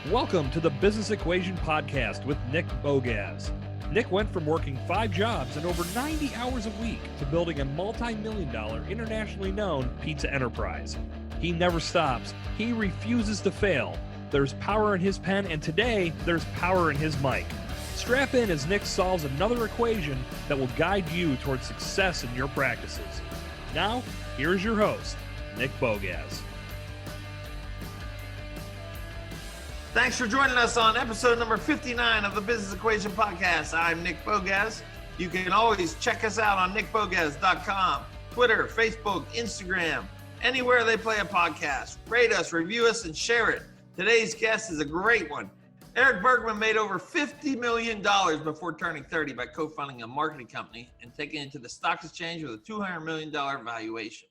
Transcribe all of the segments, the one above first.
Welcome to the Business Equation Podcast with Nick Bogacz. Nick went from working 5 jobs and over 90 hours a week to building a multi-million-dollar, internationally known pizza enterprise. He never stops. He refuses to fail. There's power in his pen, and today, there's power in his mic. Strap in as Nick solves another equation that will guide you towards success in your practices. Now, here's your host, Nick Bogacz. Thanks for joining us on episode number 59 of the Business Equation Podcast. I'm Nick Bogacz. You can always check us out on nickbogacz.com, Twitter, Facebook, Instagram, anywhere they play a podcast. Rate us, review us, and share it. Today's guest is a great one. Erik Bergman made over $50 million before turning 30 by co-founding a marketing company and taking it to the stock exchange with a $200 million valuation.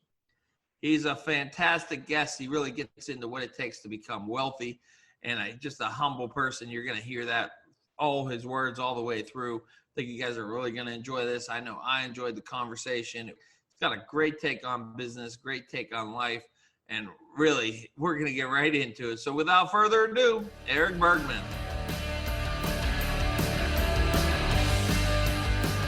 He's a fantastic guest. He really gets into what it takes to become wealthy. And just a humble person. You're going to hear that, all his words all the way through. I think you guys are really going to enjoy this. I know I enjoyed the conversation. It's got a great take on business, great take on life, and really, we're going to get right into it. So without further ado, Erik Bergman.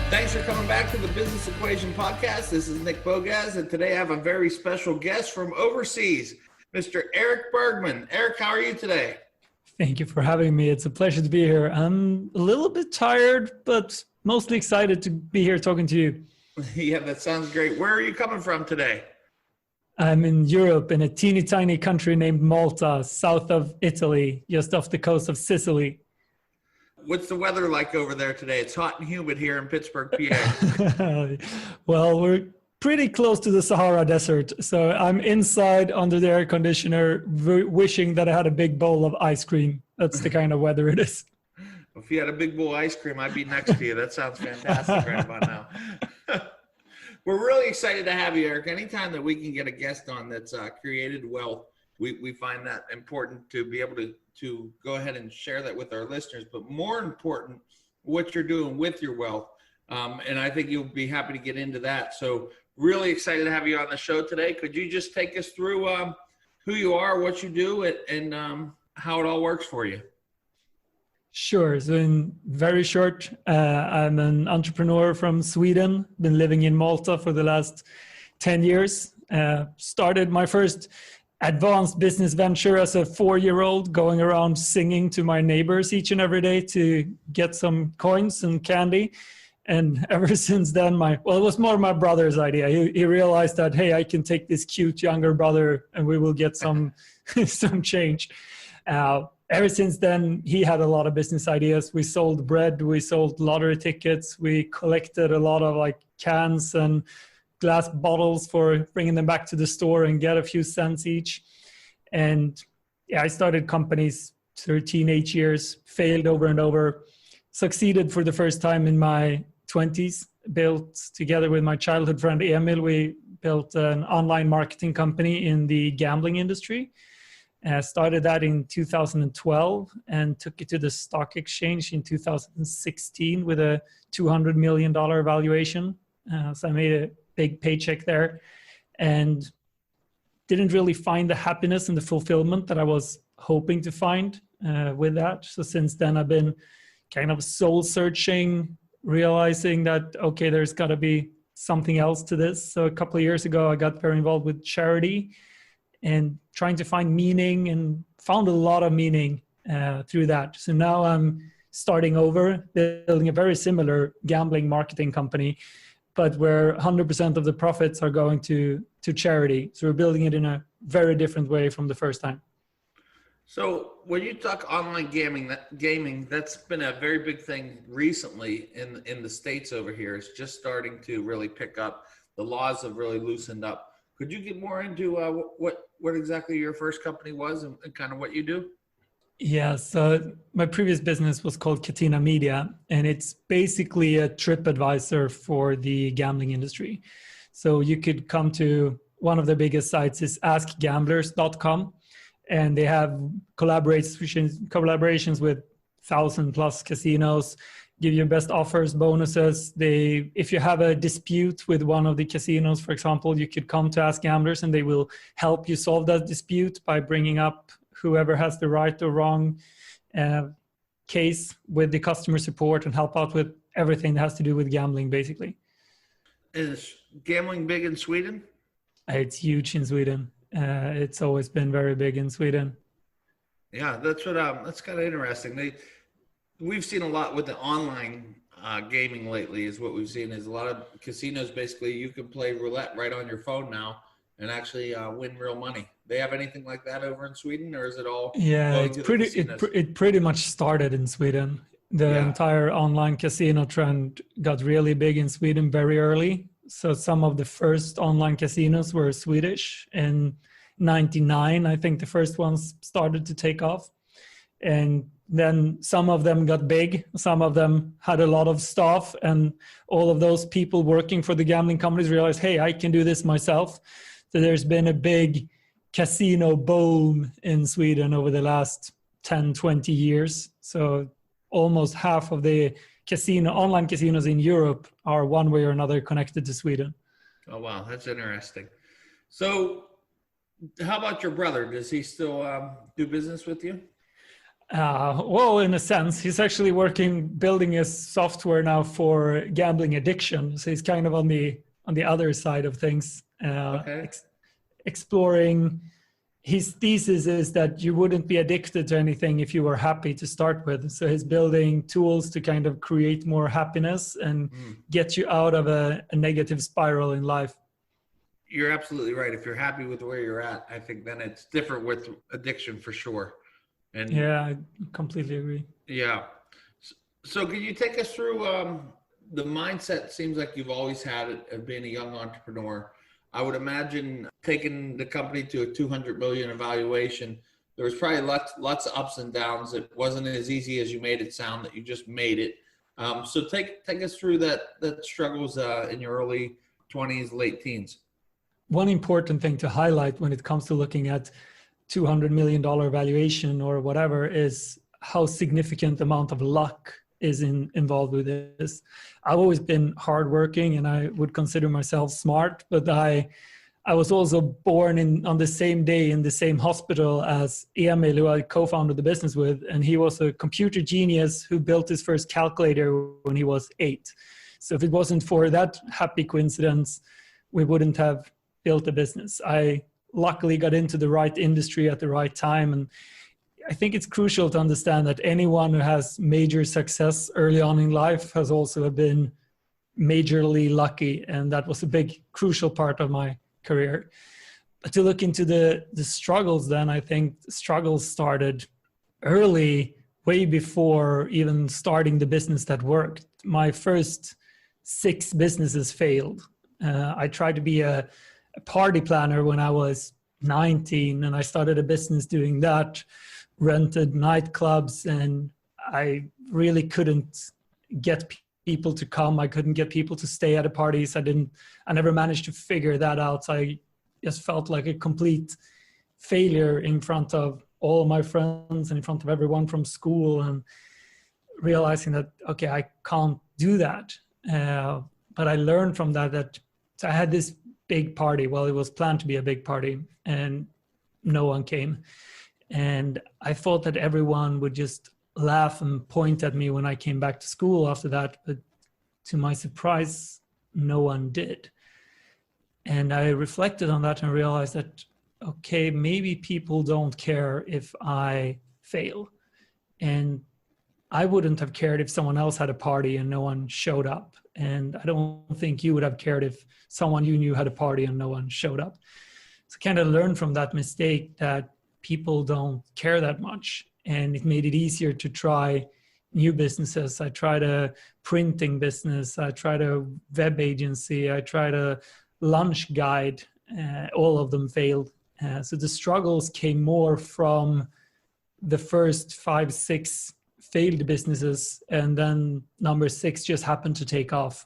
Thanks for coming back to the Business Equation Podcast. This is Nick Bogacz, and today I have a very special guest from overseas, Mr. Erik Bergman. Erik, how are you today? Thank you for having me. It's a pleasure to be here. I'm a little bit tired, but mostly excited to be here talking to you. Yeah, that sounds great. Where are you coming from today? I'm in Europe, in a teeny tiny country named Malta, south of Italy, just off the coast of Sicily. What's the weather like over there today? It's hot and humid here in Pittsburgh, PA. Well, we're pretty close to the Sahara Desert. So I'm inside under the air conditioner, wishing that I had a big bowl of ice cream. That's the kind of weather it is. If you had a big bowl of ice cream, I'd be next to you. That sounds fantastic right about now. We're really excited to have you, Erik. Anytime that we can get a guest on that's created wealth, we find that important to be able to go ahead and share that with our listeners. But more important, what you're doing with your wealth. And I think you'll be happy to get into that. So really excited to have you on the show today. Could you just take us through who you are, what you do, and how it all works for you? Sure. So in very short, I'm an entrepreneur from Sweden, been living in Malta for the last 10 years. Started my first advanced business venture as a 4-year-old, going around singing to my neighbors each and every day to get some coins and candy. And ever since then, it was more my brother's idea. He realized that, hey, I can take this cute younger brother and we will get some change. Ever since then, he had a lot of business ideas. We sold bread, we sold lottery tickets, we collected a lot of cans and glass bottles for bringing them back to the store and get a few cents each. And I started companies 13 years, failed over and over, succeeded for the first time in my 20s, built together with my childhood friend Emil, we built an online marketing company in the gambling industry. Started that in 2012 and took it to the stock exchange in 2016 with a $200 million valuation. So I made a big paycheck there and didn't really find the happiness and the fulfillment that I was hoping to find with that. So since then, I've been kind of soul searching, realizing that, okay, there's got to be something else to this. So a couple of years ago, I got very involved with charity and trying to find meaning, and found a lot of meaning through that. So now I'm starting over, building a very similar gambling marketing company, but where 100% of the profits are going to charity. So we're building it in a very different way from the first time. So when you talk online gaming, that's been a very big thing recently in the States over here. It's just starting to really pick up. The laws have really loosened up. Could you get more into what exactly your first company was and kind of what you do? Yeah, so my previous business was called Catena Media, and it's basically a trip advisor for the gambling industry. So you could come to one of the biggest sites is askgamblers.com. And they have collaborations with 1,000+ casinos, give you best offers, bonuses. If you have a dispute with one of the casinos, for example, you could come to Ask Gamblers and they will help you solve that dispute by bringing up whoever has the right or wrong case with the customer support and help out with everything that has to do with gambling, basically. Is gambling big in Sweden? It's huge in Sweden. It's always been very big in Sweden. Yeah, that's kind of interesting. We've seen a lot with the online gaming lately. Is what we've seen is a lot of casinos. Basically, you can play roulette right on your phone now and actually win real money. They have anything like that over in Sweden, or is it all? Yeah, it pretty much started in Sweden. The entire online casino trend got really big in Sweden very early. So some of the first online casinos were Swedish. In 99, I think the first ones started to take off. And then some of them got big. Some of them had a lot of staff. And all of those people working for the gambling companies realized, hey, I can do this myself. So there's been a big casino boom in Sweden over the last 10, 20 years. So almost half of the online casinos in Europe are one way or another connected to Sweden. Oh, wow. That's interesting. So how about your brother? Does he still do business with you? Well, in a sense, he's actually building a software now for gambling addiction. So he's kind of on the other side of things, exploring. His thesis is that you wouldn't be addicted to anything if you were happy to start with. So he's building tools to kind of create more happiness and get you out of a negative spiral in life. You're absolutely right. If you're happy with where you're at, I think then it's different with addiction for sure. And yeah, I completely agree. Yeah. So can you take us through the mindset? Seems like you've always had it of being a young entrepreneur. I would imagine taking the company to a 200 million evaluation, there was probably lots of ups and downs. It wasn't as easy as you made it sound, that you just made it. So take us through that struggles in your early 20s, late teens. One important thing to highlight when it comes to looking at $200 million valuation or whatever is how significant amount of luck is involved with this. I've always been hardworking and I would consider myself smart, but I was also born on the same day in the same hospital as Emil, who I co-founded the business with, and he was a computer genius who built his first calculator when he was 8. So if it wasn't for that happy coincidence, we wouldn't have built a business. I luckily got into the right industry at the right time, and I think it's crucial to understand that anyone who has major success early on in life has also been majorly lucky. And that was a big, crucial part of my career. But to look into the struggles, then I think the struggles started early, way before even starting the business that worked. My first 6 businesses failed. I tried to be a party planner when I was 19, and I started a business doing that. Rented nightclubs, and I really couldn't get people to come. I couldn't get people to stay at the parties. I never managed to figure that out. So I just felt like a complete failure in front of all of my friends and in front of everyone from school, and realizing that, okay, I can't do that. But I learned from that so I had this big party. Well, it was planned to be a big party and no one came. And I thought that everyone would just laugh and point at me when I came back to school after that. But to my surprise, no one did. And I reflected on that and realized that, okay, maybe people don't care if I fail. And I wouldn't have cared if someone else had a party and no one showed up. And I don't think you would have cared if someone you knew had a party and no one showed up. So kind of learned from that mistake that people don't care that much, and it made it easier to try new businesses. I tried a printing business, I tried a web agency, I tried a lunch guide. All of them failed. So the struggles came more from the first 5, 6 failed businesses, and then number 6 just happened to take off.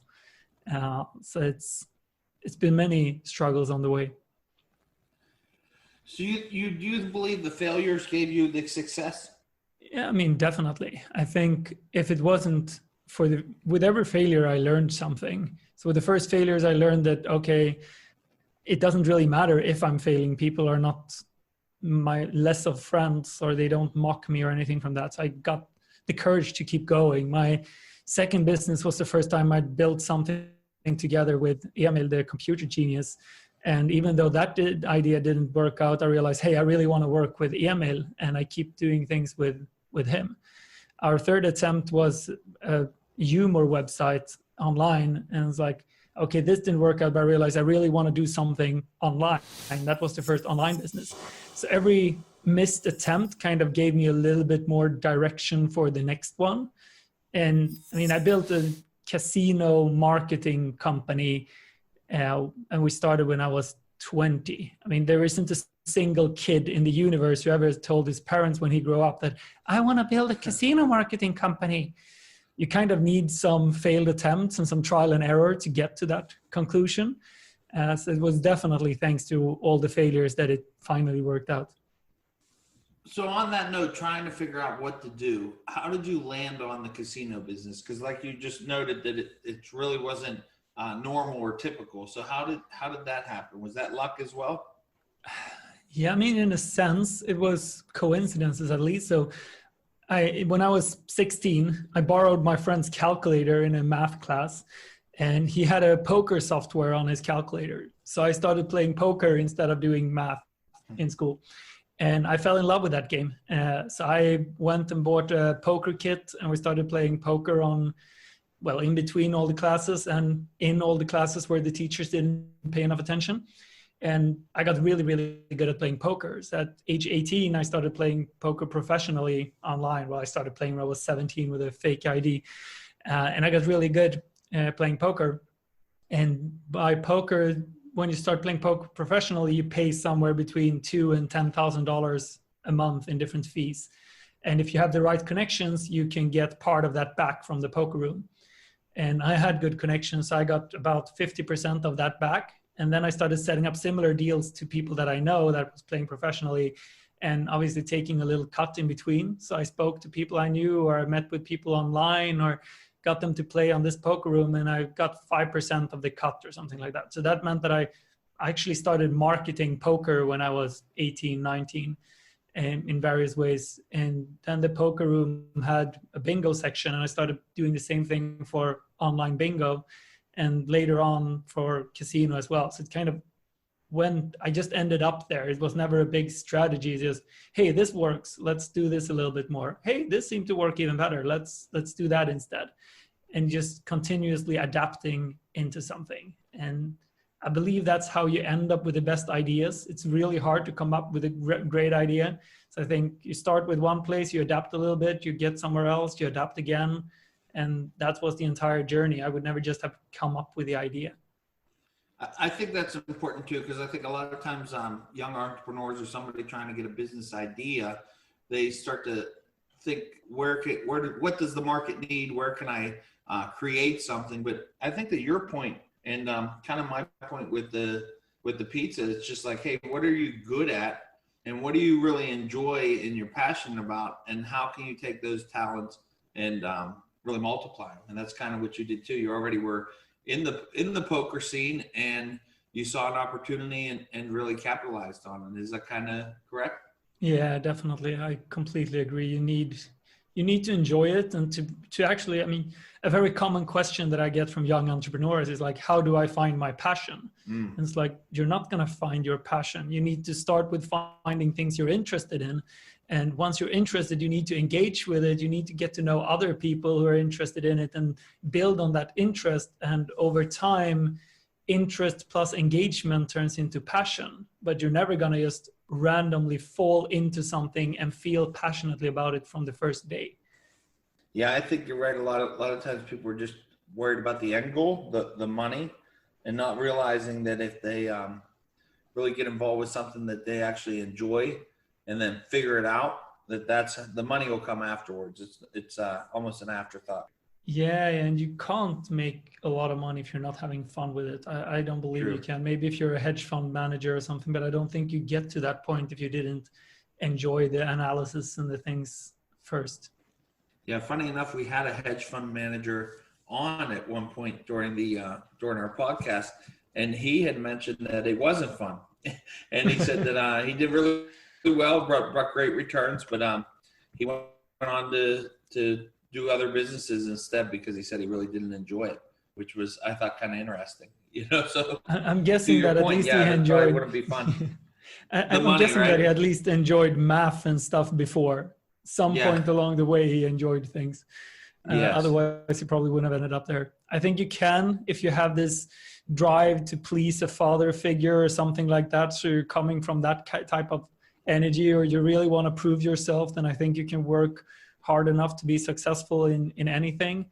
So it's been many struggles on the way. So you believe the failures gave you the success? Yeah, I mean, definitely. I think if it wasn't with every failure, I learned something. So with the first failures, I learned that, okay, it doesn't really matter if I'm failing. People are not my less of friends, or they don't mock me or anything from that. So I got the courage to keep going. My second business was the first time I built something together with Emil, the computer genius. And even though that idea didn't work out, I realized, hey, I really want to work with Emil, and I keep doing things with him. Our third attempt was a humor website online, and it's like, okay, this didn't work out, but I realized I really want to do something online. And that was the first online business. So every missed attempt kind of gave me a little bit more direction for the next one. And I mean, I built a casino marketing company, and we started when I was 20. I mean, there isn't a single kid in the universe who ever told his parents when he grew up that I want to build a casino marketing company. You kind of need some failed attempts and some trial and error to get to that conclusion. So it was definitely thanks to all the failures that it finally worked out. So on that note, trying to figure out what to do, how did you land on the casino business? Because like you just noted that it really wasn't normal or typical. So how did that happen? Was that luck as well? Yeah, I mean, in a sense, it was coincidences at least. So when I was 16, I borrowed my friend's calculator in a math class, and he had a poker software on his calculator. So I started playing poker instead of doing math in school. And I fell in love with that game. So I went and bought a poker kit, and we started playing poker in between all the classes and in all the classes where the teachers didn't pay enough attention. And I got really, really good at playing poker. So at age 18, I started playing poker professionally online. Well, I started playing when I was 17 with a fake ID. And I got really good playing poker. And by poker, when you start playing poker professionally, you pay somewhere between $2,000 and $10,000 a month in different fees. And if you have the right connections, you can get part of that back from the poker room. And I had good connections. So I got about 50% of that back. And then I started setting up similar deals to people that I know that was playing professionally, and obviously taking a little cut in between. So I spoke to people I knew, or I met with people online, or got them to play on this poker room, and I got 5% of the cut or something like that. So that meant that I actually started marketing poker when I was 18, 19 in various ways. And then the poker room had a bingo section, and I started doing the same thing for online bingo, and later on for casino as well. So it kind of I just ended up there. It was never a big strategy. It's just, hey, this works. Let's do this a little bit more. Hey, this seemed to work even better. Let's do that instead. And just continuously adapting into something. And I believe that's how you end up with the best ideas. It's really hard to come up with a great idea. So I think you start with one place, you adapt a little bit, you get somewhere else, you adapt again. And that was the entire journey. I would never just have come up with the idea. I think that's important too, because I think a lot of times young entrepreneurs or somebody trying to get a business idea, they start to think, what does the market need? Where can I create something? But I think that your point and kind of my point with the pizza, it's just like, hey, what are you good at? And what do you really enjoy and you're passionate about? And how can you take those talents and really multiply them? And that's kind of what you did too. You already were in the poker scene, and you saw an opportunity and really capitalized on it. Is that kind of correct? Yeah, definitely. I completely agree. You need to enjoy it, and to actually, I mean, a very common question that I get from young entrepreneurs is like, how do I find my passion? And it's like, you're not going to find your passion. You need to start with finding things you're interested in. And once you're interested, you need to engage with it. You need to get to know other people who are interested in it and build on that interest. And over time, interest plus engagement turns into passion. But you're never going to just randomly fall into something and feel passionately about it from the first day. Yeah, I think you're right. A lot of times people are just worried about the end goal, the money, and not realizing that if they really get involved with something that they actually enjoy and then figure it out, that's the money will come afterwards. It's almost an afterthought. Yeah, and you can't make a lot of money if you're not having fun with it. I don't believe True. You can. Maybe if you're a hedge fund manager or something, but I don't think you get to that point if you didn't enjoy the analysis and the things first. Yeah, funny enough, we had a hedge fund manager on at one point during our podcast, and he had mentioned that it wasn't fun, and he said that he didn't really well, brought great returns, but he went on to do other businesses instead because he said he really didn't enjoy it, which was, I thought, kind of interesting. So I'm guessing that at least he enjoyed. Wouldn't be fun. I'm guessing that he at least enjoyed math and stuff before. Some point along the way, he enjoyed things. Otherwise, he probably wouldn't have ended up there. I think you can, if you have this drive to please a father figure or something like that. So you're coming from that type of energy, or you really want to prove yourself, then I think you can work hard enough to be successful in anything.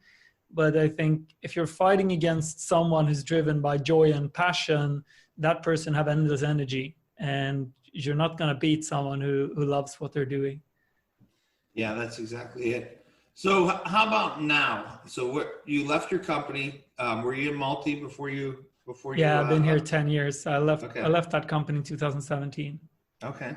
But I think if you're fighting against someone who's driven by joy and passion, that person have endless energy, and you're not going to beat someone who loves what they're doing. Yeah, that's exactly it. So how about now? So you left your company. Were you in Malta before you? Yeah, I've been here 10 years. I left that company in 2017. Okay.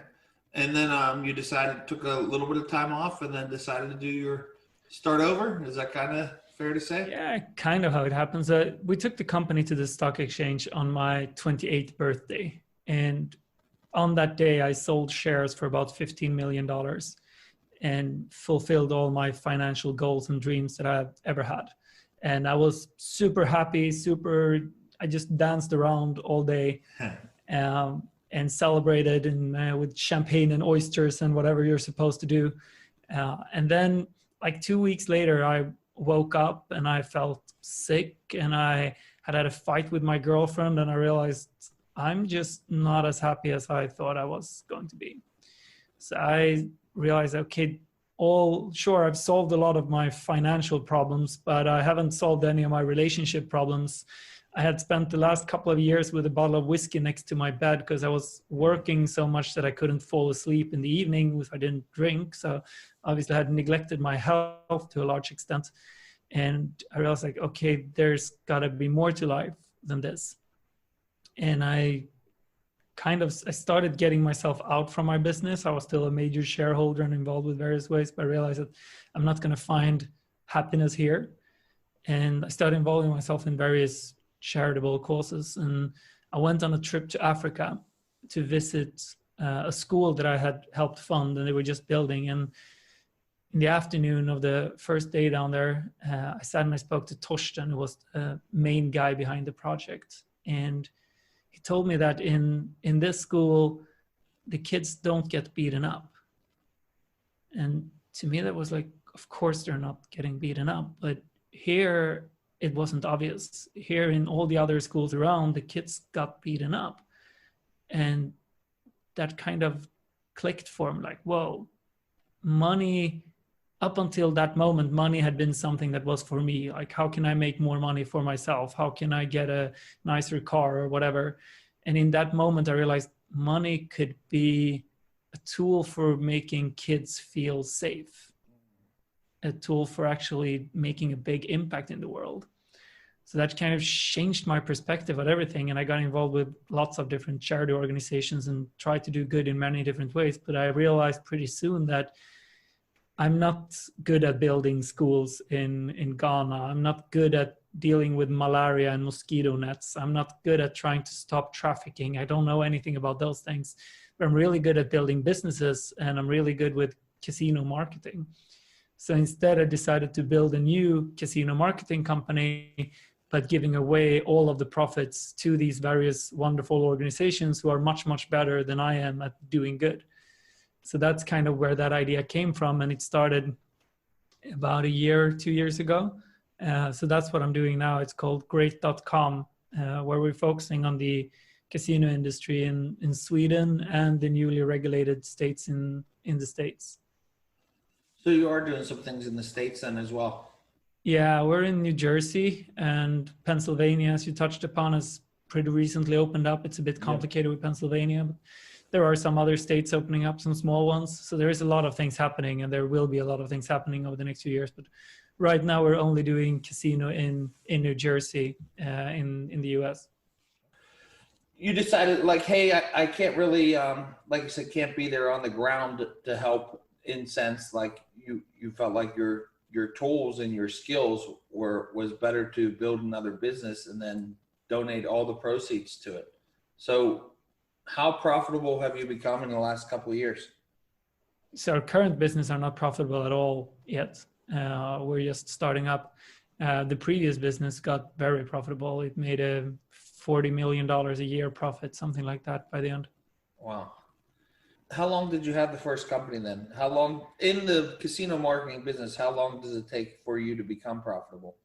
And then you took a little bit of time off and then decided to do your start over. Is that kind of fair to say? Yeah, kind of how it happens. We took the company to the stock exchange on my 28th birthday. And on that day, I sold shares for about $15 million and fulfilled all my financial goals and dreams that I've ever had. And I was super happy, I just danced around all day and celebrated with champagne and oysters and whatever you're supposed to do. And then like 2 weeks later, I woke up and I felt sick, and I had a fight with my girlfriend, and I realized I'm just not as happy as I thought I was going to be. So I realized, okay, I've solved a lot of my financial problems, but I haven't solved any of my relationship problems. I had spent the last couple of years with a bottle of whiskey next to my bed because I was working so much that I couldn't fall asleep in the evening if I didn't drink. So obviously I had neglected my health to a large extent. And I realized, like, okay, there's got to be more to life than this. And I started getting myself out from my business. I was still a major shareholder and involved with various ways, but I realized that I'm not going to find happiness here. And I started involving myself in various charitable causes. And I went on a trip to Africa to visit a school that I had helped fund, and they were just building. And in the afternoon of the first day down there, I sat and I spoke to Torsten, who was the main guy behind the project. And he told me that in this school, the kids don't get beaten up. And to me, that was like, of course they're not getting beaten up. But here, it wasn't obvious. Here in all the other schools around, the kids got beaten up. And that kind of clicked for him, like, whoa, money, up until that moment, money had been something that was for me. Like, how can I make more money for myself? How can I get a nicer car or whatever? And in that moment, I realized money could be a tool for making kids feel safe, a tool for actually making a big impact in the world. So that kind of changed my perspective on everything. And I got involved with lots of different charity organizations and tried to do good in many different ways. But I realized pretty soon that I'm not good at building schools in Ghana. I'm not good at dealing with malaria and mosquito nets. I'm not good at trying to stop trafficking. I don't know anything about those things. But I'm really good at building businesses, and I'm really good with casino marketing. So instead, I decided to build a new casino marketing company, but giving away all of the profits to these various wonderful organizations who are much, much better than I am at doing good. So that's kind of where that idea came from. And it started about 2 years ago. So that's what I'm doing now. It's called Great.com, where we're focusing on the casino industry in Sweden and the newly regulated states in the States. So you are doing some things in the States then as well? Yeah, we're in New Jersey, and Pennsylvania, as you touched upon, has pretty recently opened up. It's a bit complicated with Pennsylvania, but there are some other states opening up, some small ones. So there is a lot of things happening, and there will be a lot of things happening over the next few years. But right now we're only doing casino in New Jersey, in the US. You decided, like, hey, I can't really, like you said, can't be there on the ground to help, in sense, like you felt like your tools and your skills was better to build another business and then donate all the proceeds to it. So How profitable have you become in the last couple of years? So our current business are not profitable at all yet. We're just starting up. The previous business got very profitable. It made a $40 million a year profit, something like that by the end. Wow. How long did you have the first company then? How long in the casino marketing business, how long does it take for you to become profitable?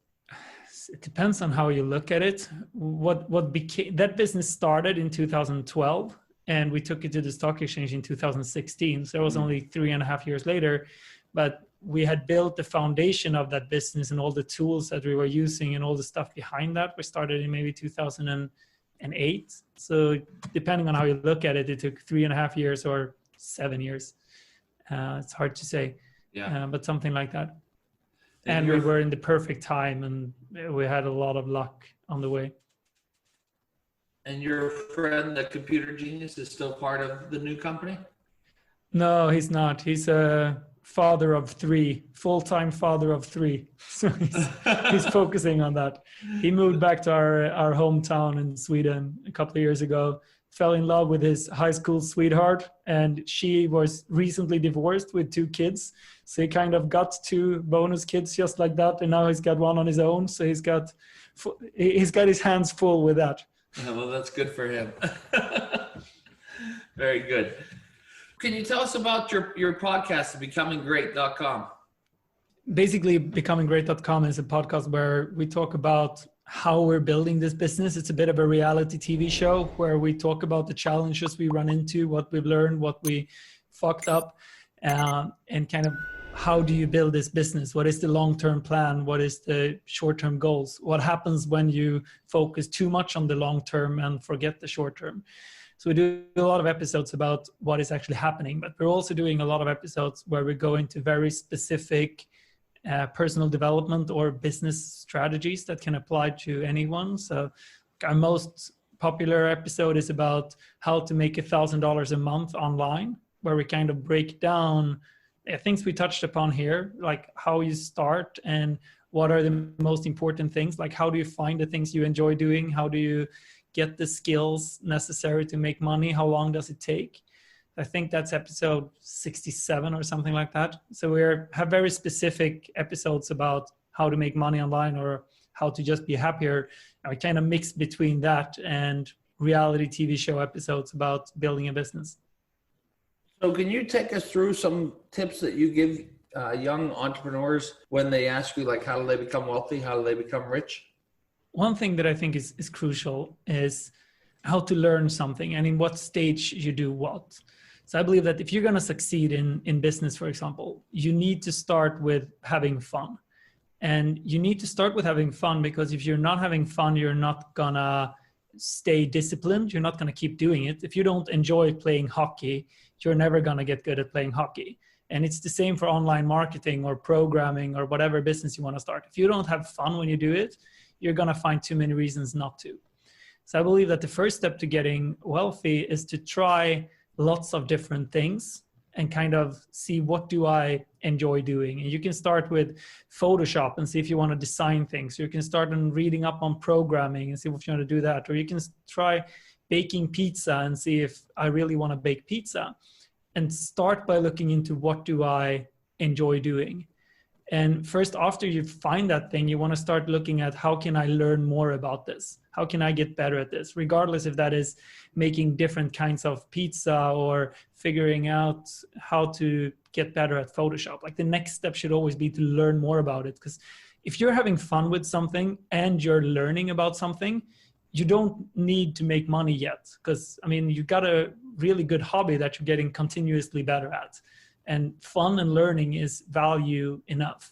It depends on how you look at it. What became that business started in 2012 and we took it to the stock exchange in 2016. So it was only 3.5 years later, but we had built the foundation of that business and all the tools that we were using and all the stuff behind that. We started in maybe 2008. So depending on how you look at it, it took 3.5 years or 7 years. It's hard to say, but something like that. And we were in the perfect time and we had a lot of luck on the way. And your friend, the computer genius, is still part of the new company? No, he's not. He's a father of 3, full-time father of 3. So he's focusing on that. He moved back to our hometown in Sweden a couple of years ago, fell in love with his high school sweetheart, and she was recently divorced with 2 kids. So he kind of got 2 bonus kids just like that, and now he's got one on his own. So he's got his hands full with that. Yeah, well, that's good for him. Very good. Can you tell us about your podcast, becominggreat.com? Basically, becominggreat.com is a podcast where we talk about how we're building this business. It's a bit of a reality TV show where we talk about the challenges we run into, what we've learned, what we fucked up, and kind of how do you build this business? What is the long-term plan? What is the short-term goals? What happens when you focus too much on the long-term and forget the short-term? So we do a lot of episodes about what is actually happening, but we're also doing a lot of episodes where we go into very specific personal development or business strategies that can apply to anyone. So our most popular episode is about how to make $1,000 a month online, where we kind of break down things we touched upon here, like how you start and what are the most important things, like how do you find the things you enjoy doing, how do you get the skills necessary to make money, how long does it take. I think that's episode 67 or something like that. So we have very specific episodes about how to make money online or how to just be happier. I kind of mix between that and reality TV show episodes about building a business. So can you take us through some tips that you give young entrepreneurs when they ask you, like, how do they become wealthy? How do they become rich? One thing that I think is crucial is how to learn something and in what stage you do what. So I believe that if you're going to succeed in business, for example, you need to start with having fun. And you need to start with having fun because if you're not having fun, you're not going to stay disciplined. You're not going to keep doing it. If you don't enjoy playing hockey, you're never going to get good at playing hockey. And it's the same for online marketing or programming or whatever business you want to start. If you don't have fun when you do it, you're going to find too many reasons not to. So I believe that the first step to getting wealthy is to try lots of different things and kind of see what do I enjoy doing. And you can start with Photoshop and see if you want to design things. You can start on reading up on programming and see if you want to do that. Or you can try baking pizza and see if I really want to bake pizza. And start by looking into what do I enjoy doing. And first, after you find that thing, you want to start looking at how can I learn more about this? How can I get better at this? Regardless if that is making different kinds of pizza or figuring out how to get better at Photoshop. Like the next step should always be to learn more about it. Because if you're having fun with something and you're learning about something, you don't need to make money yet. Because, I mean, you got a really good hobby that you're getting continuously better at. And fun and learning is value enough.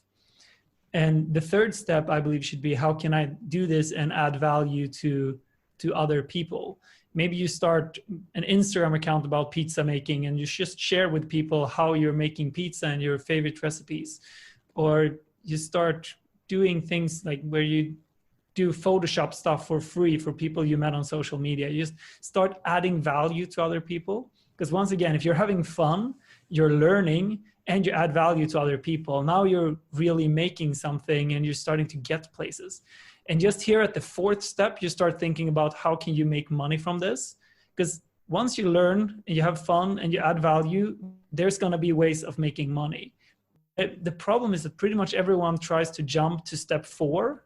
And the third step, I believe, should be how can I do this and add value to other people? Maybe you start an Instagram account about pizza making and you just share with people how you're making pizza and your favorite recipes. Or you start doing things like where you do Photoshop stuff for free for people you met on social media. You just start adding value to other people. Because once again, if you're having fun, you're learning and you add value to other people. Now you're really making something and you're starting to get places. And just here at the fourth step, you start thinking about how can you make money from this? Because once you learn and you have fun and you add value, there's going to be ways of making money. The problem is that pretty much everyone tries to jump to step 4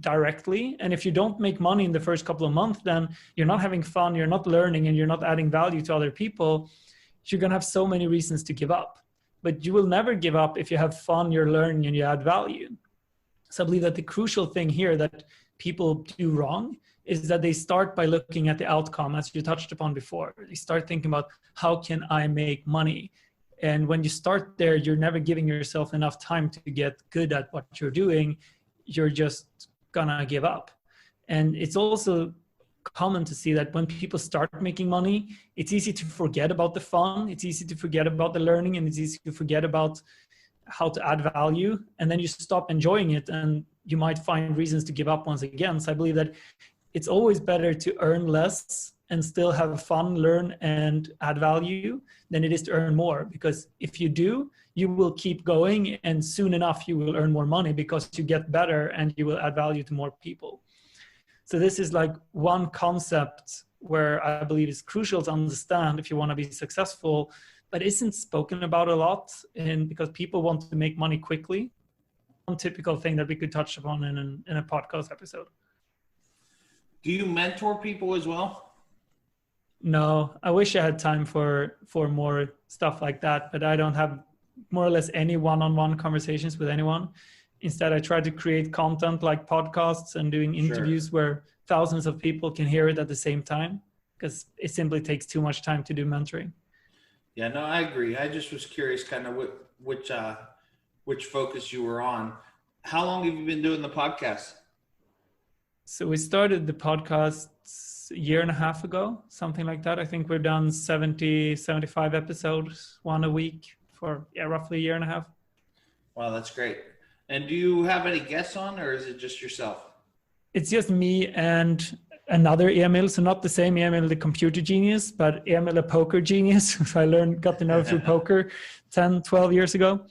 directly. And if you don't make money in the first couple of months, then you're not having fun, you're not learning, and you're not adding value to other people. You're going to have so many reasons to give up. But you will never give up if you have fun, you're learning, and you add value. So I believe that the crucial thing here that people do wrong is that they start by looking at the outcome, as you touched upon before. They start thinking about, how can I make money? And when you start there, you're never giving yourself enough time to get good at what you're doing. You're just gonna give up. And it's also common to see that when people start making money, it's easy to forget about the fun, it's easy to forget about the learning, and it's easy to forget about how to add value. And then you stop enjoying it, and you might find reasons to give up once again. So I believe that it's always better to earn less and still have fun, learn, and add value than it is to earn more. Because if you do, you will keep going, and soon enough you will earn more money because you get better and you will add value to more people. So this is like one concept where I believe is crucial to understand if you want to be successful, but isn't spoken about a lot, and because people want to make money quickly. One typical thing that we could touch upon in a podcast episode. Do you mentor people as well? No, I wish I had time for more stuff like that, but I don't have more or less any one-on-one conversations with anyone. Instead, I try to create content like podcasts and doing interviews where thousands of people can hear it at the same time, because it simply takes too much time to do mentoring. Yeah, no, I agree. I just was curious kind of which focus you were on. How long have you been doing the podcast? So we started the podcast a year and a half ago, something like that. I think we've done 70, 75 episodes, one a week for roughly a year and a half. Wow, that's great. And do you have any guests on, or is it just yourself? It's just me and another Emil. So not the same Emil, the computer genius, but Emil, a poker genius. I got to know through poker 10, 12 years ago.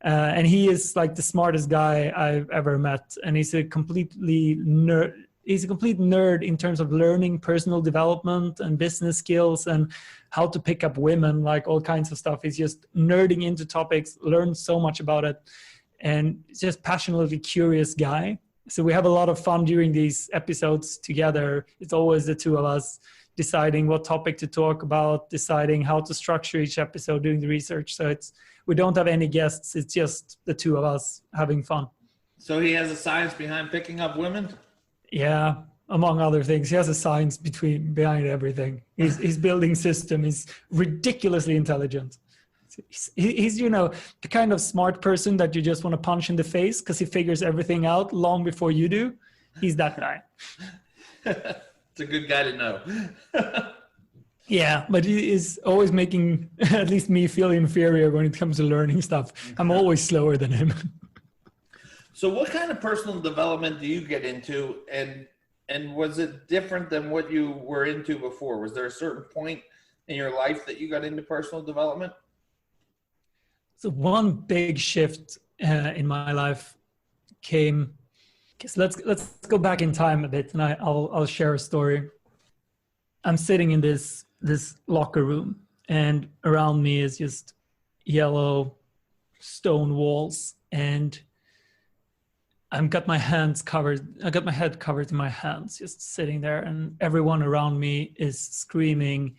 And he is like the smartest guy I've ever met. And he's a complete nerd in terms of learning personal development and business skills and how to pick up women, like all kinds of stuff. He's just nerding into topics, learned so much about it, and just passionately curious guy. So we have a lot of fun during these episodes together. It's always the two of us deciding what topic to talk about, deciding how to structure each episode, doing the research. So we don't have any guests. It's just the two of us having fun. So he has a science behind picking up women? Yeah, among other things. He has a science behind everything. He's building system. He's ridiculously intelligent. He's the kind of smart person that you just want to punch in the face because he figures everything out long before you do. He's that guy. It's a good guy to know. Yeah, but he is always making at least me feel inferior when it comes to learning stuff. I'm always slower than him. So what kind of personal development do you get into, and was it different than what you were into before? Was there a certain point in your life that you got into personal development? So one big shift in my life came. So let's go back in time a bit, and I'll share a story. I'm sitting in this locker room, and around me is just yellow stone walls, and I got my head covered in my hands, just sitting there, and everyone around me is screaming,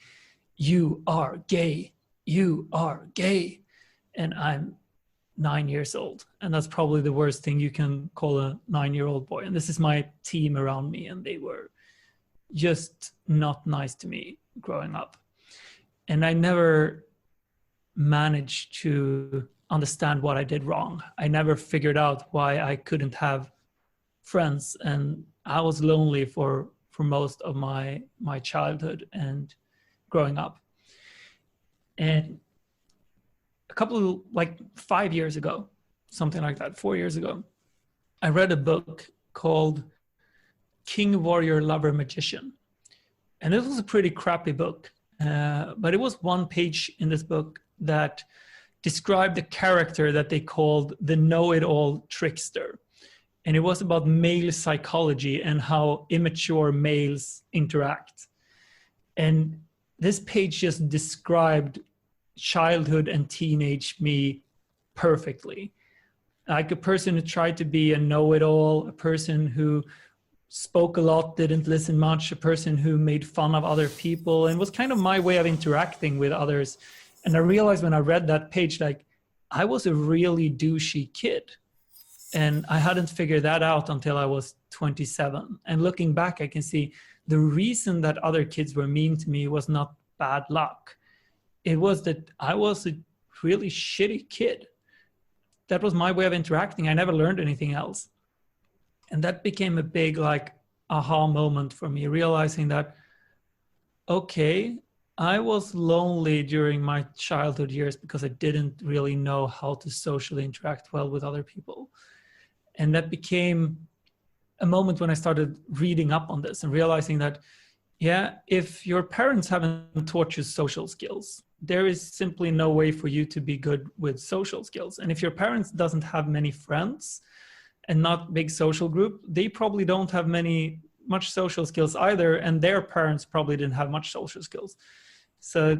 "You are gay! You are gay!" And I'm 9 years old, and that's probably the worst thing you can call a 9-year-old boy. And this is my team around me, and they were just not nice to me growing up. And I never managed to understand what I did wrong. I never figured out why I couldn't have friends, and I was lonely for most of my childhood and growing up. And a couple, 5 years ago, something like that, 4 years ago, I read a book called King, Warrior, Lover, Magician. And it was a pretty crappy book, but it was one page in this book that described the character that they called the know-it-all trickster. And it was about male psychology and how immature males interact. And this page just described childhood and teenage me perfectly. Like a person who tried to be a know-it-all, a person who spoke a lot, didn't listen much, a person who made fun of other people, and was kind of my way of interacting with others. And I realized when I read that page, like, I was a really douchey kid. And I hadn't figured that out until I was 27. And looking back, I can see the reason that other kids were mean to me was not bad luck. It was that I was a really shitty kid. That was my way of interacting. I never learned anything else. And that became a big like aha moment for me, realizing that, okay, I was lonely during my childhood years because I didn't really know how to socially interact well with other people. And that became a moment when I started reading up on this and realizing that, yeah, if your parents haven't taught you social skills, there is simply no way for you to be good with social skills. And if your parents doesn't have many friends and not big social group, they probably don't have much social skills either. And their parents probably didn't have much social skills. So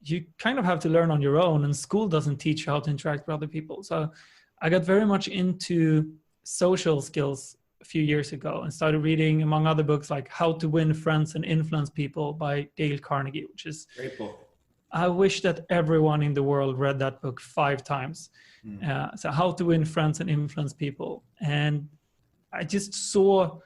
you kind of have to learn on your own, and school doesn't teach you how to interact with other people. So I got very much into social skills a few years ago and started reading, among other books, like How to Win Friends and Influence People by Dale Carnegie, which is great book. I wish that everyone in the world read that book 5 times. So How to Win Friends and Influence People. And I just saw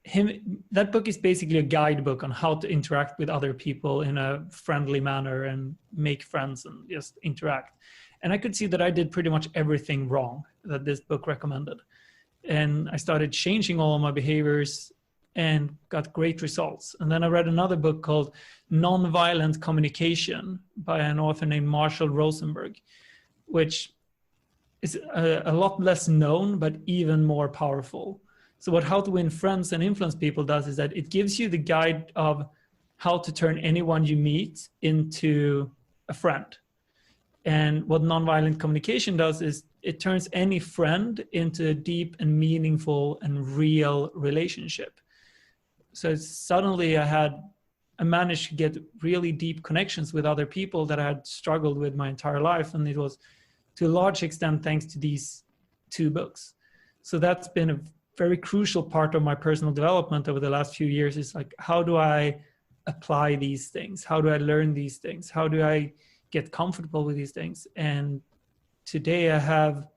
him. That book is basically a guidebook on how to interact with other people in a friendly manner and make friends and just interact. And I could see that I did pretty much everything wrong that this book recommended. And I started changing all of my behaviors and got great results. And then I read another book called Nonviolent Communication by an author named Marshall Rosenberg, which is a lot less known, but even more powerful. So what How to Win Friends and Influence People does is that it gives you the guide of how to turn anyone you meet into a friend. And what nonviolent communication does is it turns any friend into a deep and meaningful and real relationship. So suddenly I managed to get really deep connections with other people that I had struggled with my entire life. And it was to a large extent thanks to these 2 books. So that's been a very crucial part of my personal development over the last few years, is like, how do I apply these things? How do I learn these things? How do I get comfortable with these things? And today I have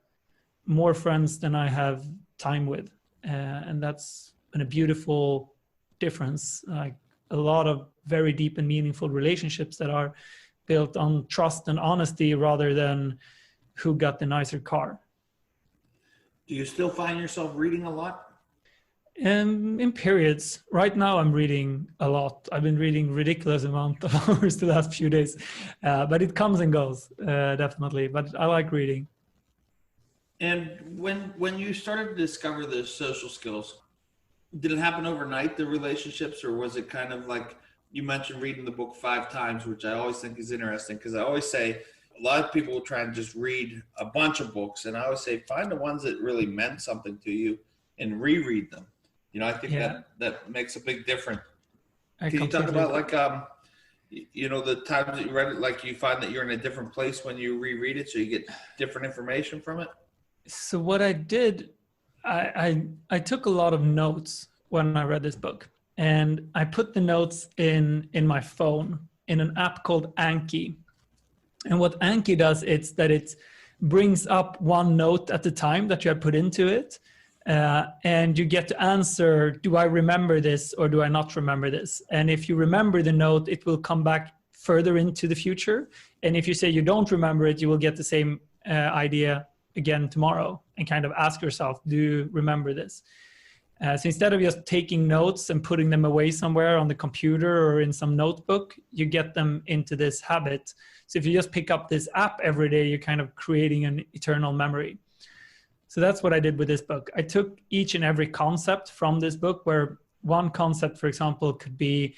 more friends than I have time with. And that's been a beautiful difference. Like a lot of very deep and meaningful relationships that are built on trust and honesty rather than who got the nicer car. Do you still find yourself reading a lot? In periods. Right now I'm reading a lot. I've been reading ridiculous amount of hours the last few days, but it comes and goes, definitely. But I like reading. And when you started to discover the social skills, did it happen overnight, the relationships, or was it kind of like you mentioned reading the book 5 times, which I always think is interesting, because I always say a lot of people will try and just read a bunch of books, and I always say find the ones that really meant something to you and reread them. You know, I think that makes a big difference. Can you talk about like, you know, the times that you read it, like you find that you're in a different place when you reread it, so you get different information from it? So what I did, I took a lot of notes when I read this book, and I put the notes in my phone in an app called Anki. And what Anki does, it's that it brings up one note at a time that you have put into it. And you get to answer, do I remember this or do I not remember this? And if you remember the note, it will come back further into the future. And if you say you don't remember it, you will get the same idea again tomorrow and kind of ask yourself, do you remember this? So instead of just taking notes and putting them away somewhere on the computer or in some notebook, you get them into this habit. So if you just pick up this app every day, you're kind of creating an eternal memory. So that's what I did with this book. I took each and every concept from this book, where one concept, for example, could be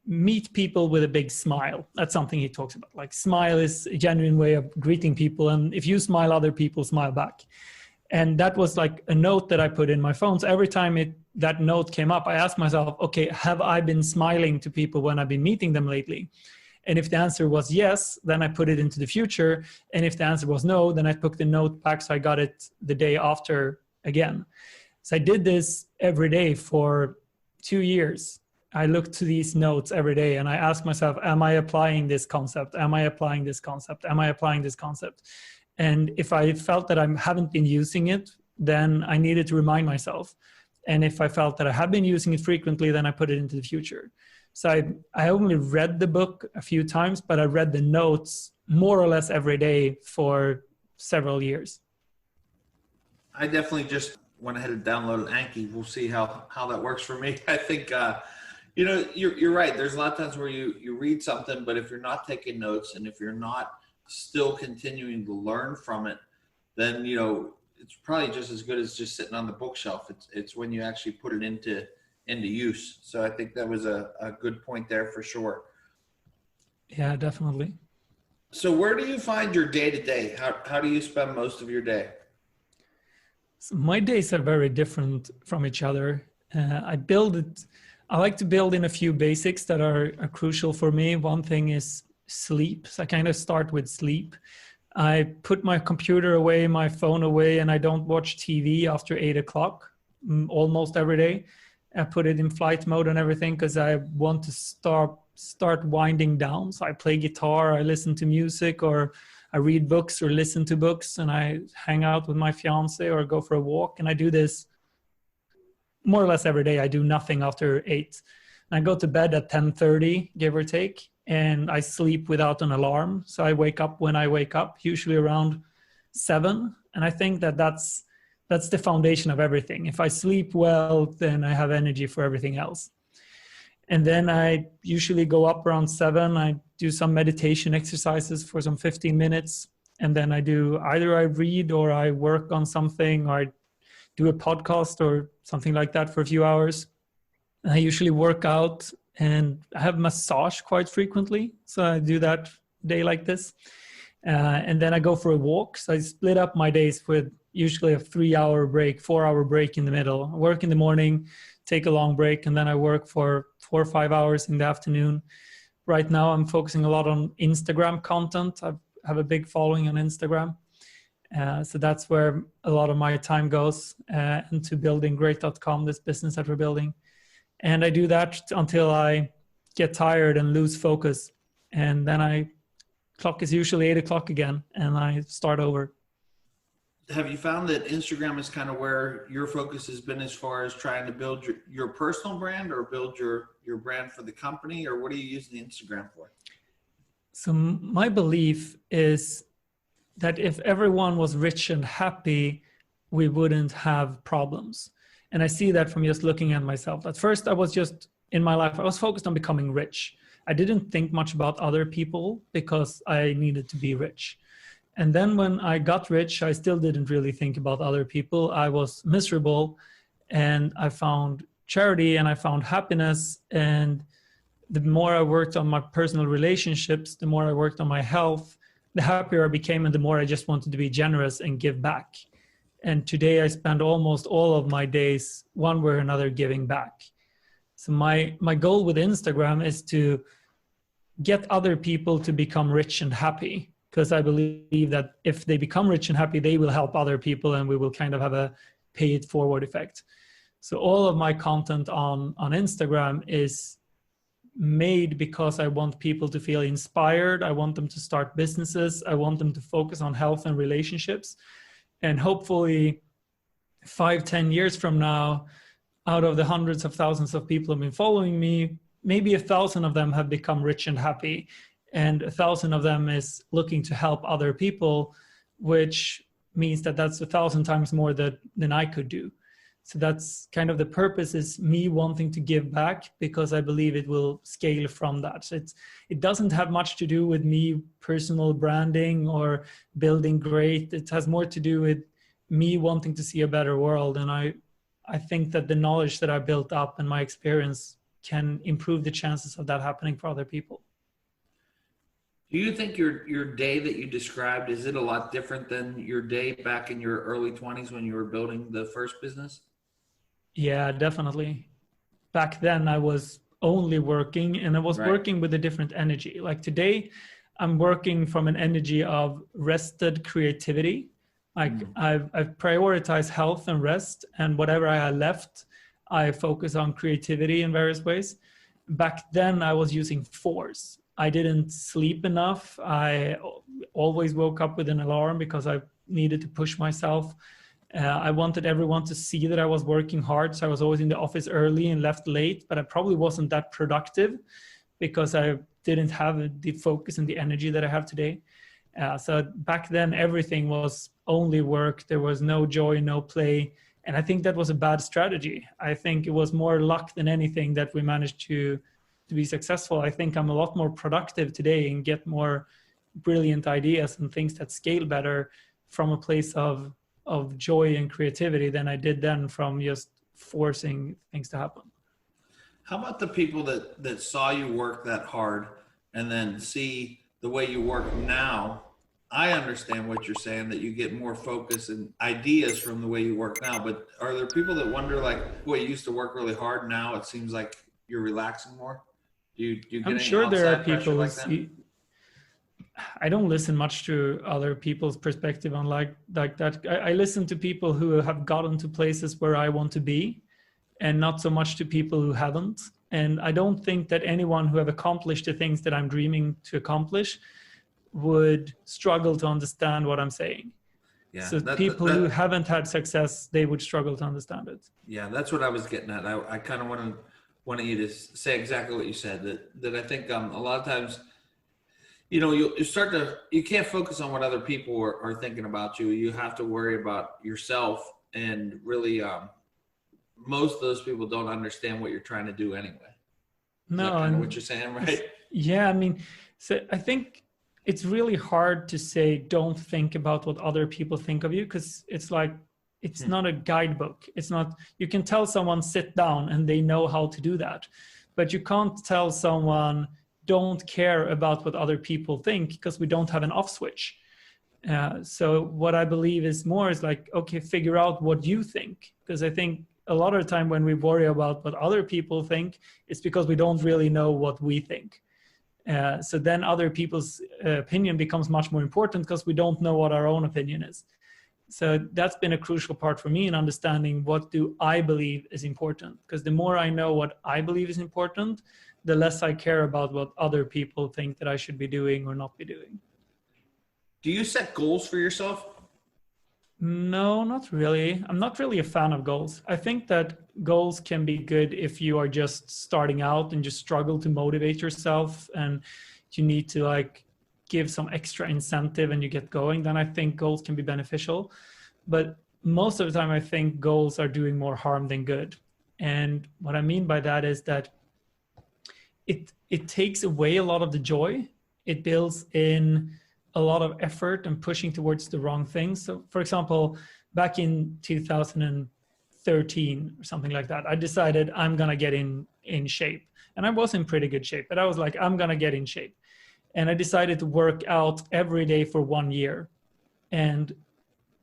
meet people with a big smile. That's something he talks about. Like, smile is a genuine way of greeting people. And if you smile, other people smile back. And that was like a note that I put in my phone. So every time that note came up, I asked myself, okay, have I been smiling to people when I've been meeting them lately? And if the answer was yes, then I put it into the future. And if the answer was no, then I took the note back so I got it the day after again. So I did this every day for 2 years. I looked to these notes every day and I asked myself, am I applying this concept? Am I applying this concept? Am I applying this concept? And if I felt that I haven't been using it, then I needed to remind myself. And if I felt that I have been using it frequently, then I put it into the future. So I only read the book a few times, but I read the notes more or less every day for several years. I definitely just went ahead and downloaded Anki. We'll see how that works for me. I think, you're right. There's a lot of times where you read something, but if you're not taking notes and if you're not still continuing to learn from it, then, it's probably just as good as just sitting on the bookshelf. It's when you actually put it into use. So I think that was a good point there for sure. Yeah, definitely. So where do you find your day to day? How do you spend most of your day? So my days are very different from each other. I like to build in a few basics that are crucial for me. One thing is sleep. So I kind of start with sleep. I put my computer away, my phone away, and I don't watch TV after 8:00 almost every day. I put it in flight mode and everything because I want to start winding down. So I play guitar, I listen to music, or I read books or listen to books, and I hang out with my fiance or go for a walk. And I do this more or less every day. I do nothing after 8. And I go to bed at 10:30, give or take, and I sleep without an alarm. So I wake up when I wake up, usually around 7. And I think that's the foundation of everything. If I sleep well, then I have energy for everything else. And then I usually go up around 7. I do some meditation exercises for some 15 minutes. And then either I read or I work on something, or I do a podcast or something like that for a few hours. And I usually work out and I have massage quite frequently. So I do that day like this. And then I go for a walk. So I split up my days with usually a 3-hour break, 4-hour break in the middle. I work in the morning, take a long break, and then I work for 4 or 5 hours in the afternoon. Right now, I'm focusing a lot on Instagram content. I have a big following on Instagram. So that's where a lot of my time goes, into building great.com, this business that we're building. And I do that until I get tired and lose focus. And then clock is usually 8:00 again, and I start over. Have you found that Instagram is kind of where your focus has been as far as trying to build your personal brand or build your brand for the company, or what are you using the Instagram for? So my belief is that if everyone was rich and happy, we wouldn't have problems. And I see that from just looking at myself. At first, I was focused on becoming rich. I didn't think much about other people because I needed to be rich. And then when I got rich, I still didn't really think about other people. I was miserable, and I found charity and I found happiness. And the more I worked on my personal relationships, the more I worked on my health, the happier I became, and the more I just wanted to be generous and give back. And today I spend almost all of my days one way or another giving back. So my goal with Instagram is to get other people to become rich and happy, because I believe that if they become rich and happy, they will help other people, and we will kind of have a pay it forward effect. So all of my content on Instagram is made because I want people to feel inspired. I want them to start businesses. I want them to focus on health and relationships. And hopefully 5-10 years from now, out of the hundreds of thousands of people who have been following me, maybe 1,000 of them have become rich and happy, and 1,000 of them is looking to help other people, which means that that's 1,000 times more than I could do. So that's kind of the purpose, is me wanting to give back, because I believe it will scale from that. So it doesn't have much to do with me personal branding or building great. It has more to do with me wanting to see a better world. And I think that the knowledge that I built up and my experience can improve the chances of that happening for other people. Do you think your day that you described, is it a lot different than your day back in your early 20s when you were building the first business? Yeah, definitely. Back then I was only working, and I was working with a different energy. Like today, I'm working from an energy of rested creativity. Like I've prioritized health and rest, and whatever I had left, I focus on creativity in various ways. Back then I was using force. I didn't sleep enough. I always woke up with an alarm because I needed to push myself. I wanted everyone to see that I was working hard. So I was always in the office early and left late, but I probably wasn't that productive because I didn't have the focus and the energy that I have today. So back then, everything was only work. There was no joy, no play. And I think that was a bad strategy. I think it was more luck than anything that we managed to be successful. I think I'm a lot more productive today and get more brilliant ideas and things that scale better from a place of joy and creativity than I did then from just forcing things to happen. How about the people that saw you work that hard and then see the way you work now? I understand what you're saying, that you get more focus and ideas from the way you work now, but are there people that wonder, like, boy, you used to work really hard, now it seems like you're relaxing more? Do you get I'm any sure there are outside pressure people like that? I don't listen much to other people's perspective on like that. I listen to people who have gotten to places where I want to be, and not so much to people who haven't. And I don't think that anyone who have accomplished the things that I'm dreaming to accomplish would struggle to understand what I'm saying. Yeah, so people who haven't had success, they would struggle to understand it. Yeah, that's what I was getting at. I kind of wanted you to say exactly what you said, that I think a lot of times, you can't focus on what other people are thinking about you. You have to worry about yourself, and really most of those people don't understand what you're trying to do anyway. No, is that kind of what you're saying, right? Yeah, I mean, so I think it's really hard to say don't think about what other people think of you, because it's like it's not a guidebook. It's not, you can tell someone sit down and they know how to do that, but you can't tell someone don't care about what other people think, because we don't have an off switch. So what I believe is more is like, okay, figure out what you think, because I think a lot of the time when we worry about what other people think, it's because we don't really know what we think. So then other people's opinion becomes much more important because we don't know what our own opinion is. So that's been a crucial part for me in understanding what do I believe is important, because the more I know what I believe is important, the less I care about what other people think that I should be doing or not be doing. Do you set goals for yourself? No, not really. I'm not really a fan of goals. I think that goals can be good if you are just starting out and just struggle to motivate yourself and you need to like give some extra incentive and you get going, then I think goals can be beneficial. But most of the time, I think goals are doing more harm than good. And what I mean by that is that it takes away a lot of the joy. It builds in a lot of effort and pushing towards the wrong things. So for example, back in 2013 or something like that, I decided I'm going to get in shape. And I was in pretty good shape, but I was like, I'm going to get in shape. And I decided to work out every day for 1 year. And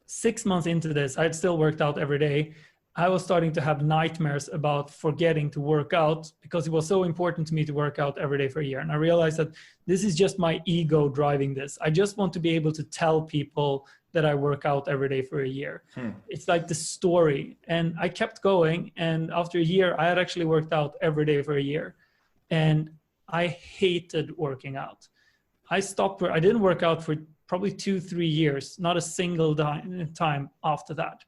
6 months into this, I had still worked out every day. I was starting to have nightmares about forgetting to work out because it was so important to me to work out every day for a year. And I realized that this is just my ego driving this. I just want to be able to tell people that I work out every day for a year. It's like the story. And I kept going. And after a year, I had actually worked out every day for a year. And I hated working out. I didn't work out for probably 2-3 years, not a single time after that.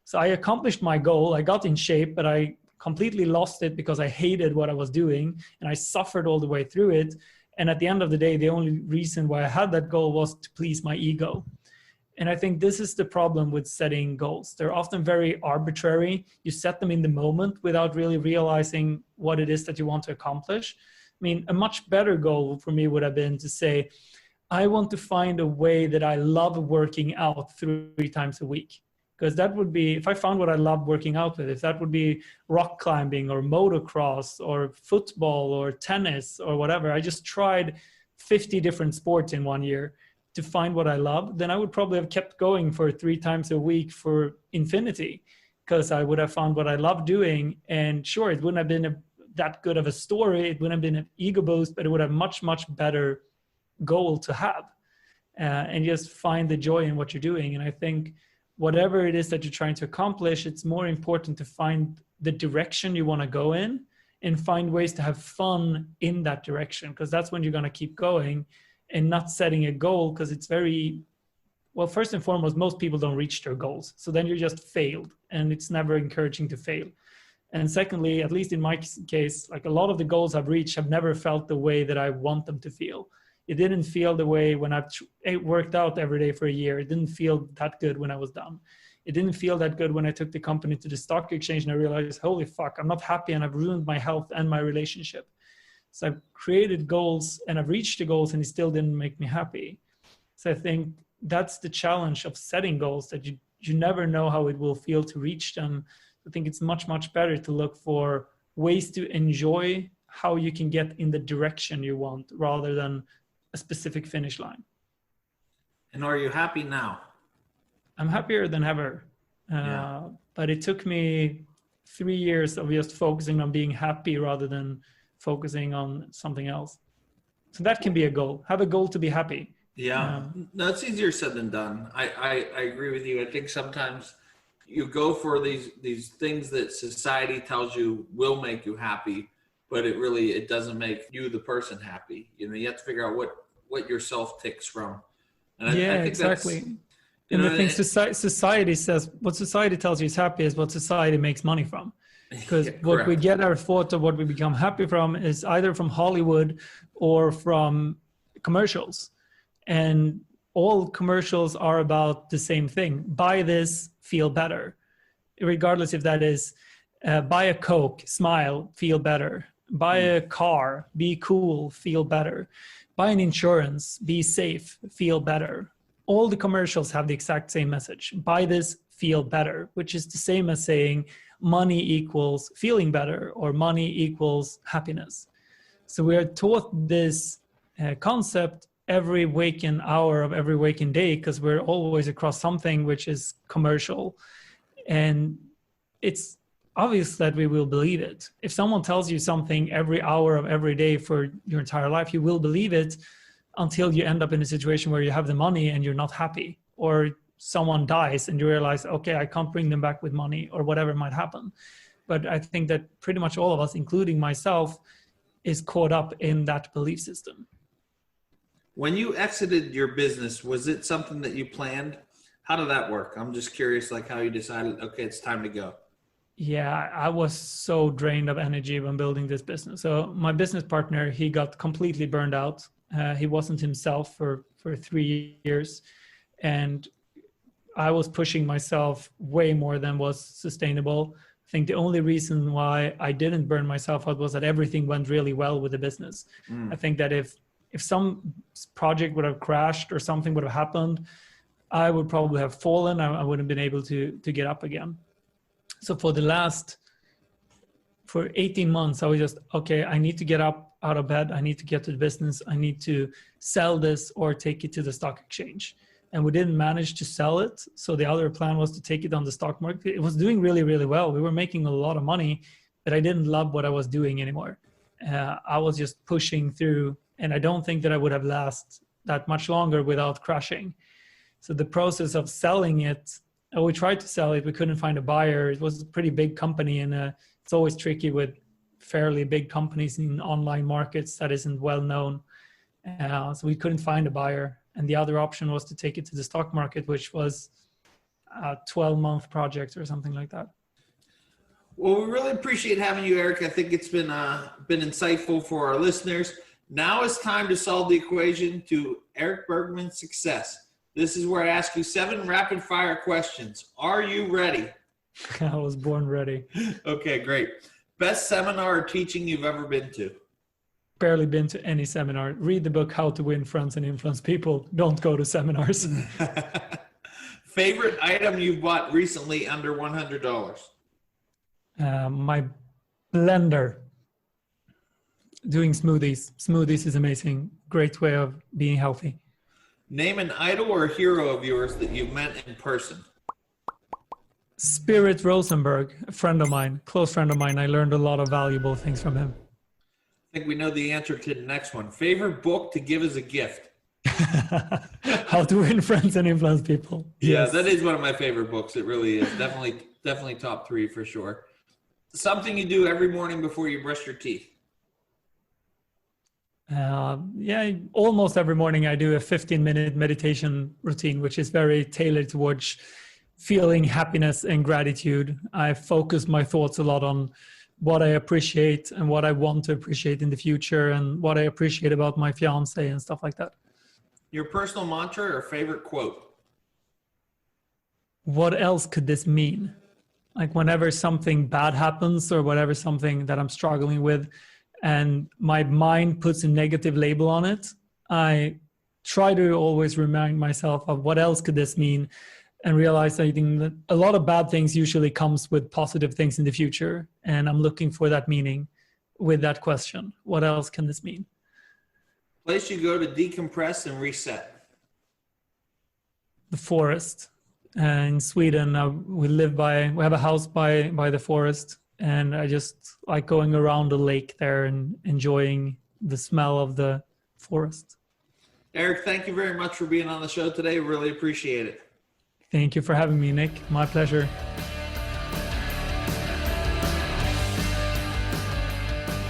So I accomplished my goal. I got in shape, but I completely lost it because I hated what I was doing and I suffered all the way through it. And at the end of the day, the only reason why I had that goal was to please my ego. And I think this is the problem with setting goals. They're often very arbitrary. You set them in the moment without really realizing what it is that you want to accomplish. I mean, a much better goal for me would have been to say, I want to find a way that I love working out 3 times a week. Because that would be, if I found what I love working out with, if that would be rock climbing or motocross or football or tennis or whatever, I just tried 50 different sports in 1 year to find what I love, then I would probably have kept going for 3 times a week for infinity, because I would have found what I love doing. And sure, it wouldn't have been that good of a story. It wouldn't have been an ego boost, but it would have much better goal to have, and just find the joy in what you're doing. And I think whatever it is that you're trying to accomplish, it's more important to find the direction you want to go in and find ways to have fun in that direction, because that's when you're going to keep going, and not setting a goal, because it's very, well, first and foremost, most people don't reach their goals. So then you're just failed, and it's never encouraging to fail. And secondly, at least in my case, like a lot of the goals I've reached have never felt the way that I want them to feel. It didn't feel the way when I've worked out every day for a year. It didn't feel that good when I was done. It didn't feel that good when I took the company to the stock exchange and I realized, holy fuck, I'm not happy and I've ruined my health and my relationship. So I've created goals and I've reached the goals and it still didn't make me happy. So I think that's the challenge of setting goals, that you never know how it will feel to reach them. I think it's much better to look for ways to enjoy how you can get in the direction you want rather than a specific finish line. And are you happy now? I'm happier than ever. But it took me 3 years of just focusing on being happy rather than focusing on something else. So that can be a goal. Have a goal to be happy. Yeah, no, it's easier said than done. I agree with you. I think sometimes you go for these things that society tells you will make you happy, but it doesn't make you the person happy. You know, you have to figure out what yourself ticks from. And I think exactly. And the thing society says, what society tells you is happy is what society makes money from. Because what we get our thought of what we become happy from is either from Hollywood or from commercials. And all commercials are about the same thing. Buy this, feel better. Regardless if that is buy a Coke, smile, feel better. Buy a car, be cool, feel better. Buy an insurance, be safe, feel better. All the commercials have the exact same message. Buy this, feel better, which is the same as saying money equals feeling better or money equals happiness. So we are taught this concept every waking hour of every waking day, because we're always across something which is commercial. And it's obvious that we will believe it. If someone tells you something every hour of every day for your entire life, you will believe it until you end up in a situation where you have the money and you're not happy, or someone dies and you realize, okay, I can't bring them back with money, or whatever might happen. But I think that pretty much all of us, including myself, is caught up in that belief system. When you exited your business, was it something that you planned? How did that work? I'm just curious, like how you decided, okay, it's time to go. Yeah, I was so drained of energy when building this business. So my business partner, he got completely burned out. He wasn't himself for 3 years. And I was pushing myself way more than was sustainable. I think the only reason why I didn't burn myself out was that everything went really well with the business. I think that if some project would have crashed or something would have happened, I would probably have fallen. I wouldn't have been able to get up again. So for 18 months, I was just, okay, I need to get up out of bed. I need to get to the business. I need to sell this or take it to the stock exchange. And we didn't manage to sell it. So the other plan was to take it on the stock market. It was doing really, really well. We were making a lot of money, but I didn't love what I was doing anymore. I was just pushing through, and I don't think that I would have lasted that much longer without crashing. So the process of selling it, we tried to sell it. We couldn't find a buyer. It was a pretty big company, and it's always tricky with fairly big companies in online markets that isn't well known. So we couldn't find a buyer. And the other option was to take it to the stock market, which was a 12-month project or something like that. Well, we really appreciate having you, Erik. I think it's been insightful for our listeners. Now it's time to solve the equation to Erik Bergman's success. This is where I ask you 7 rapid-fire questions. Are you ready? I was born ready. Okay, great. Best seminar or teaching you've ever been to? Barely been to any seminar. Read the book, How to Win Friends and Influence People. Don't go to seminars. Favorite item you've bought recently under $100? My blender. doing smoothies. Smoothies is amazing. Great way of being healthy. Name an idol or hero of yours that you've met in person. Spirit Rosenberg, a friend of mine, close friend of mine. I learned a lot of valuable things from him. I think we know the answer to the next one. Favorite book to give as a gift. How to Win Friends and Influence People. Yeah, Yes. that is one of my favorite books. It really is. Definitely top 3 for sure. Something you do every morning before you brush your teeth. Yeah, almost every morning I do a 15-minute meditation routine, which is very tailored towards feeling happiness and gratitude. I focus my thoughts a lot on what I appreciate and what I want to appreciate in the future and what I appreciate about my fiance and stuff like that. Your personal mantra or favorite quote? What else could this mean? Like whenever something bad happens or whatever something that I'm struggling with and my mind puts a negative label on it, I try to always remind myself of what else could this mean and realizing that a lot of bad things usually comes with positive things in the future. And I'm looking for that meaning with that question. What else can this mean? Place you go to decompress and reset. The forest. In Sweden, we have a house by the forest, and I just like going around the lake there and enjoying the smell of the forest. Erik, thank you very much for being on the show today. Really appreciate it. Thank you for having me, Nick. My pleasure.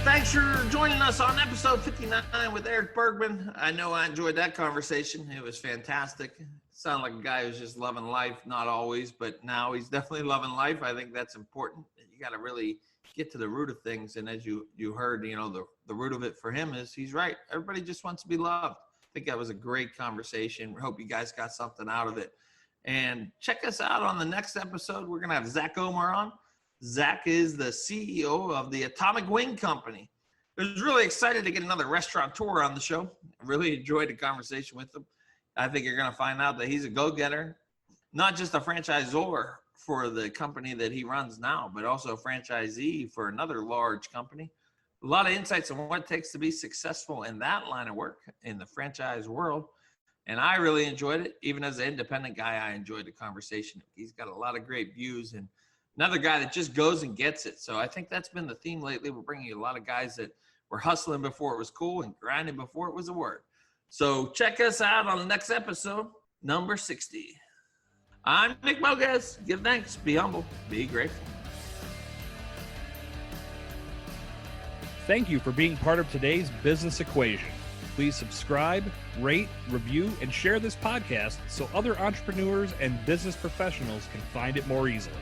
Thanks for joining us on episode 59 with Erik Bergman. I know I enjoyed that conversation. It was fantastic. Sounded like a guy who's just loving life, not always, but now he's definitely loving life. I think that's important. You got to really get to the root of things. And as you heard, the root of it for him is he's right. Everybody just wants to be loved. I think that was a great conversation. We hope you guys got something out of it. And check us out on the next episode. We're going to have Zach Omar on. Zach is the CEO of the Atomic Wing Company. I was really excited to get another restaurateur on the show. I really enjoyed the conversation with him. I think you're going to find out that he's a go-getter, not just a franchisor for the company that he runs now, but also a franchisee for another large company. A lot of insights on what it takes to be successful in that line of work in the franchise world. And I really enjoyed it. Even as an independent guy, I enjoyed the conversation. He's got a lot of great views and another guy that just goes and gets it. So I think that's been the theme lately. We're bringing you a lot of guys that were hustling before it was cool and grinding before it was a word. So check us out on the next episode, number 60. I'm Nick Bogacz. Give thanks, be humble, be grateful. Thank you for being part of today's Business Equation. Please subscribe, rate, review, and share this podcast so other entrepreneurs and business professionals can find it more easily.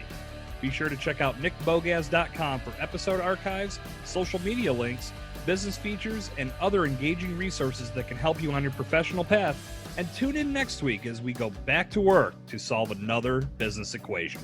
Be sure to check out nickbogacz.com for episode archives, social media links, business features, and other engaging resources that can help you on your professional path. And tune in next week as we go back to work to solve another business equation.